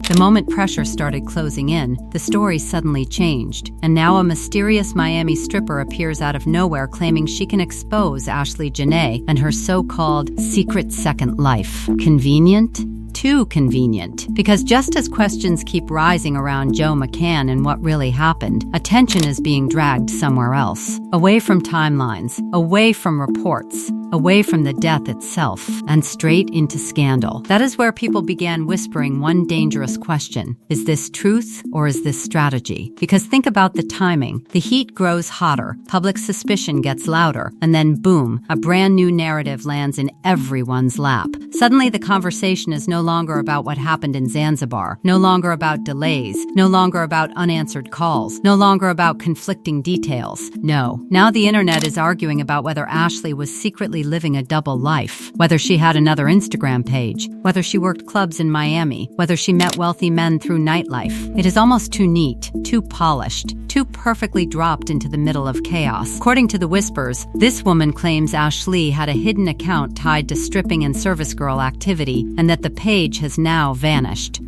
The moment pressure started closing in, the story suddenly changed, and now a mysterious Miami stripper appears out of nowhere claiming she can expose Ashlee Jenae and her so-called secret second life. Convenient? Too convenient. Because just as questions keep rising around Joe McCann and what really happened, attention is being dragged somewhere else. Away from timelines, away from reports, away from the death itself, and straight into scandal. That is where people began whispering one dangerous question. Is this truth or is this strategy? Because think about the timing. The heat grows hotter, public suspicion gets louder, and then boom, a brand new narrative lands in everyone's lap. Suddenly the conversation is no longer about what happened in Zanzibar, no longer about delays, no longer about unanswered calls, no longer about conflicting details. No, now the internet is arguing about whether Ashlee was secretly living a double life, whether she had another Instagram page, whether she worked clubs in Miami, whether she met wealthy men through nightlife. It is almost too neat, too polished, too perfectly dropped into the middle of chaos. According to the whispers, this woman claims Ashlee had a hidden account tied to stripping and service girl activity, and that the page has now vanished,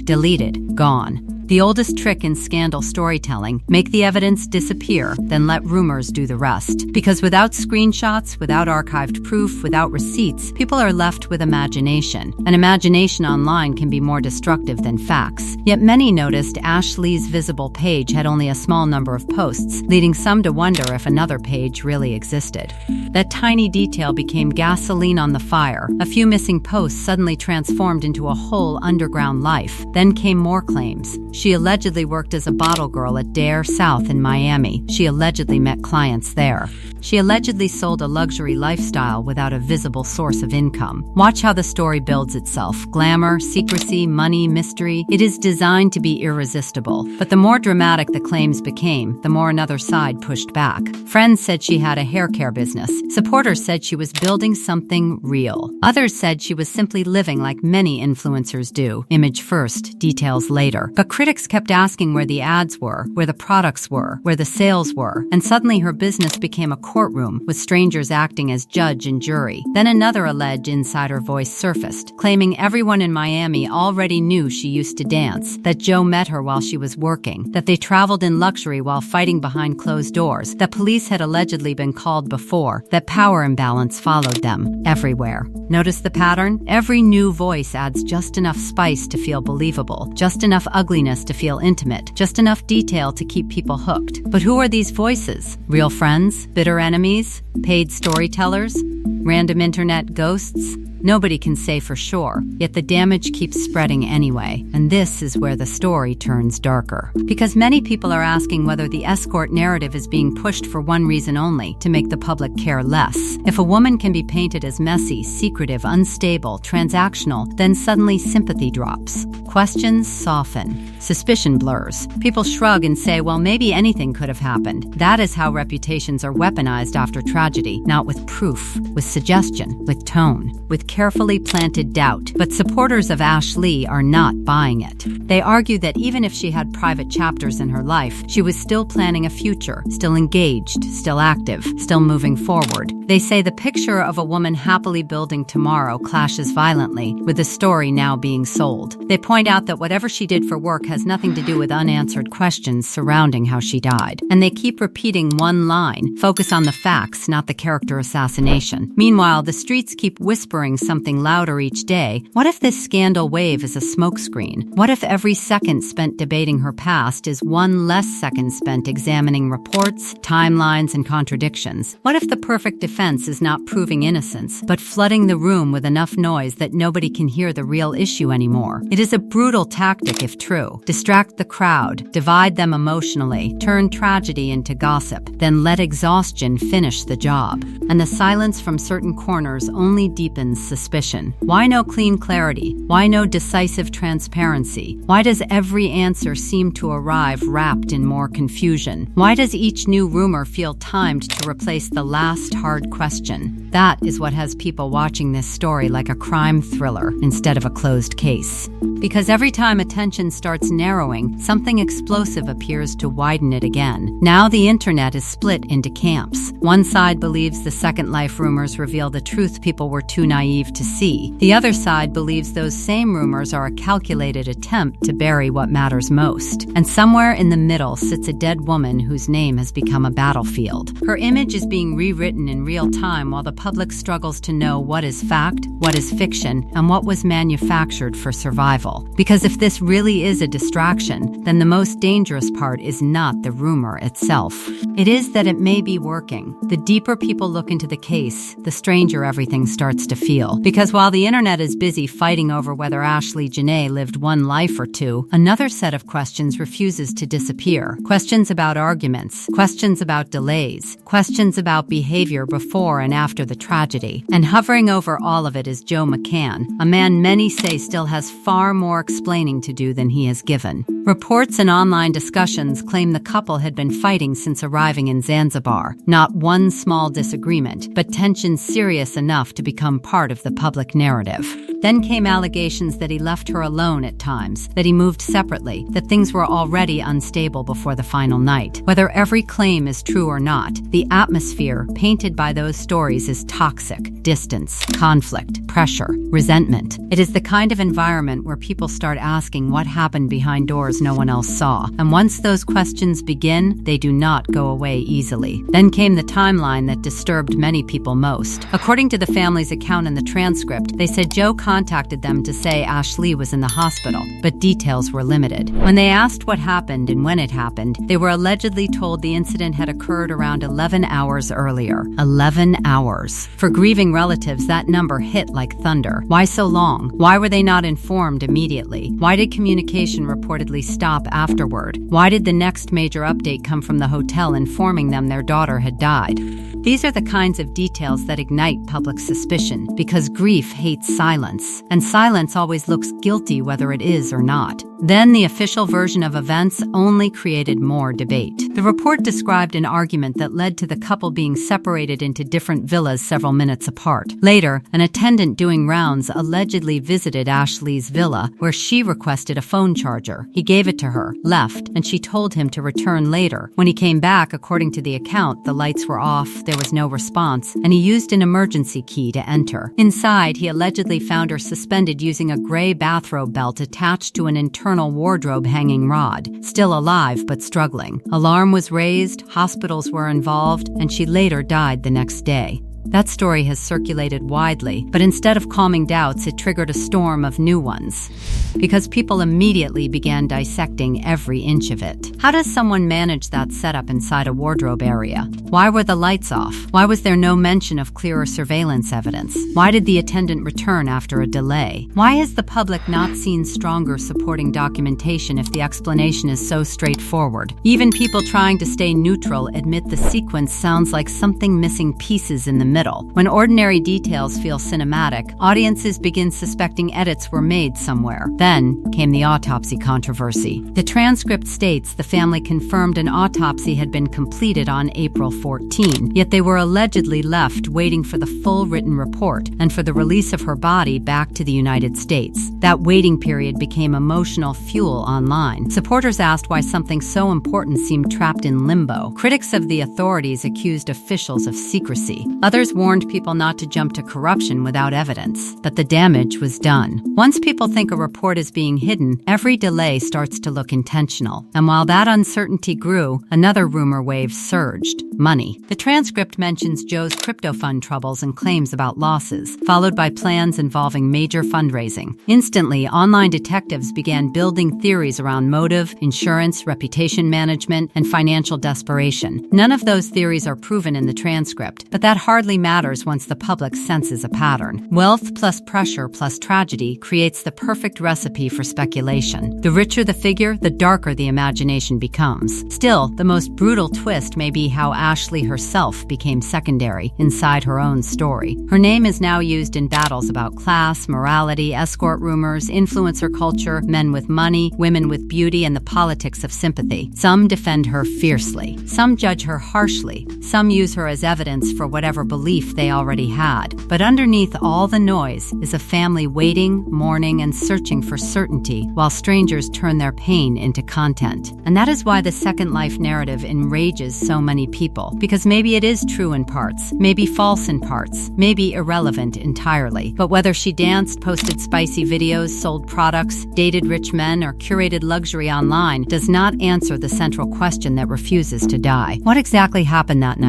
deleted, gone. The oldest trick in scandal storytelling: make the evidence disappear, then let rumors do the rest. Because without screenshots, without archived proof, without receipts, people are left with imagination. And imagination online can be more destructive than facts. Yet many noticed Ashlee's visible page had only a small number of posts, leading some to wonder if another page really existed. That tiny detail became gasoline on the fire. A few missing posts suddenly transformed into a whole underground life. Then came more claims. She allegedly worked as a bottle girl at Daer South in Miami. She allegedly met clients there. She allegedly sold a luxury lifestyle without a visible source of income. Watch how the story builds itself. Glamour, secrecy, money, mystery. It is designed to be irresistible. But the more dramatic the claims became, the more another side pushed back. Friends said she had a hair care business. Supporters said she was building something real. Others said she was simply living like many influencers do. Image first, details later. But critics kept asking where the ads were, where the products were, where the sales were, and suddenly her business became a courtroom with strangers acting as judge and jury. Then another alleged insider voice surfaced, claiming everyone in Miami already knew she used to dance, that Joe met her while she was working, that they traveled in luxury while fighting behind closed doors, that police had allegedly been called before, that power imbalance followed them everywhere. Notice the pattern? Every new voice adds just enough spice to feel believable, just enough ugliness to feel intimate, just enough detail to keep people hooked. But who are these voices? Real friends? Bitter enemies? Paid storytellers? Random internet ghosts? Nobody can say for sure, yet the damage keeps spreading anyway, and this is where the story turns darker. Because many people are asking whether the Escort narrative is being pushed for one reason only: to make the public care less. If a woman can be painted as messy, secretive, unstable, transactional, then suddenly sympathy drops. Questions soften. Suspicion blurs. People shrug and say, well, maybe anything could have happened. That is how reputations are weaponized after tragedy, not with proof, with suggestion, with tone, with carefully planted doubt. But supporters of Ashlee are not buying it. They argue that even if she had private chapters in her life, she was still planning a future, still engaged, still active, still moving forward. They say the picture of a woman happily building tomorrow clashes violently with the story now being sold. They point out that whatever she did for work has nothing to do with unanswered questions surrounding how she died. And they keep repeating one line: focus on the facts, not the character assassination. Meanwhile, the streets keep whispering something louder each day. What if this scandal wave is a smokescreen? What if every second spent debating her past is one less second spent examining reports, timelines, and contradictions? What if the perfect defense is not proving innocence, but flooding the room with enough noise that nobody can hear the real issue anymore? It is a brutal tactic if true. Distract the crowd, divide them emotionally, turn tragedy into gossip, then let exhaustion finish the job. And the silence from certain corners only deepens suspicion. Why no clean clarity? Why no decisive transparency? Why does every answer seem to arrive wrapped in more confusion? Why does each new rumor feel timed to replace the last hard question? That is what has people watching this story like a crime thriller instead of a closed case. Because every time attention starts narrowing, something explosive appears to widen it again. Now the internet is split into camps. One side believes the Second Life rumors reveal the truth people were too naive to see. The other side believes those same rumors are a calculated attempt to bury what matters most. And somewhere in the middle sits a dead woman whose name has become a battlefield. Her image is being rewritten in real time while the public struggles to know what is fact, what is fiction, and what was manufactured for survival. Because if this really is a distraction, then the most dangerous part is not the rumor itself. It is that it may be working. The deeper people look into the case, the stranger everything starts to feel. Because while the internet is busy fighting over whether Ashlee Jenae lived one life or two, another set of questions refuses to disappear. Questions about arguments, questions about delays, questions about behavior before and after the tragedy. And hovering over all of it is Joe McCann, a man many say still has far more explaining to do than he has given. Reports and online discussions claim the couple had been fighting since arriving in Zanzibar. Not one small disagreement, but tension serious enough to become part of the public narrative. Then came allegations that he left her alone at times, that he moved separately, that things were already unstable before the final night. Whether every claim is true or not, the atmosphere painted by those stories is toxic. Distance, conflict, pressure, resentment. It is the kind of environment where people start asking what happened behind doors no one else saw. And once those questions begin, they do not go away easily. Then came the timeline that disturbed many people most. According to the family's account in the transcript, they said Joe contacted them to say Ashlee was in the hospital, but details were limited. When they asked what happened and when it happened, they were allegedly told the incident had occurred around 11 hours earlier. 11 hours. For grieving relatives, that number hit like thunder. Why so long? Why were they not informed immediately? Why did communication reportedly stop afterward? Why did the next major update come from the hotel informing them their daughter had died? These are the kinds of details that ignite public suspicion, because grief hates silence, and silence always looks guilty whether it is or not. Then the official version of events only created more debate. The report described an argument that led to the couple being separated into different villas several minutes apart. Later, an attendant doing rounds allegedly visited Ashlee's villa, where she requested a phone charger. He gave it to her, left, and she told him to return later. When he came back, according to the account, the lights were off, there was no response, and he used an emergency key to enter. Inside, he allegedly found her suspended using a gray bathrobe belt attached to an internal wardrobe hanging rod, still alive but struggling. Alarm was raised, hospitals were involved, and she later died the next day. That story has circulated widely, but instead of calming doubts, it triggered a storm of new ones. Because people immediately began dissecting every inch of it. How does someone manage that setup inside a wardrobe area? Why were the lights off? Why was there no mention of clearer surveillance evidence? Why did the attendant return after a delay? Why has the public not seen stronger supporting documentation if the explanation is so straightforward? Even people trying to stay neutral admit the sequence sounds like something missing pieces in the middle. When ordinary details feel cinematic, audiences begin suspecting edits were made somewhere. Then came the autopsy controversy. The transcript states the family confirmed an autopsy had been completed on April 14, yet they were allegedly left waiting for the full written report and for the release of her body back to the United States. That waiting period became emotional fuel online. Supporters asked why something so important seemed trapped in limbo. Critics of the authorities accused officials of secrecy. Others warned people not to jump to corruption without evidence, but the damage was done. Once people think a report is being hidden, every delay starts to look intentional. And while that uncertainty grew, another rumor wave surged: money. The transcript mentions Joe's crypto fund troubles and claims about losses, followed by plans involving major fundraising. Instantly, online detectives began building theories around motive, insurance, reputation management, and financial desperation. None of those theories are proven in the transcript, but that hardly matters once the public senses a pattern. Wealth plus pressure plus tragedy creates the perfect recipe for speculation. The richer the figure, the darker the imagination becomes. Still, the most brutal twist may be how Ashlee herself became secondary inside her own story. Her name is now used in battles about class, morality, escort rumors, rumors, influencer culture, men with money, women with beauty, and the politics of sympathy. Some defend her fiercely. Some judge her harshly. Some use her as evidence for whatever belief they already had. But underneath all the noise is a family waiting, mourning, and searching for certainty, while strangers turn their pain into content. And that is why the Second Life narrative enrages so many people. Because maybe it is true in parts, maybe false in parts, maybe irrelevant entirely. But whether she danced, posted spicy videos, sold products, dated rich men, or curated luxury online does not answer the central question that refuses to die. What exactly happened that night?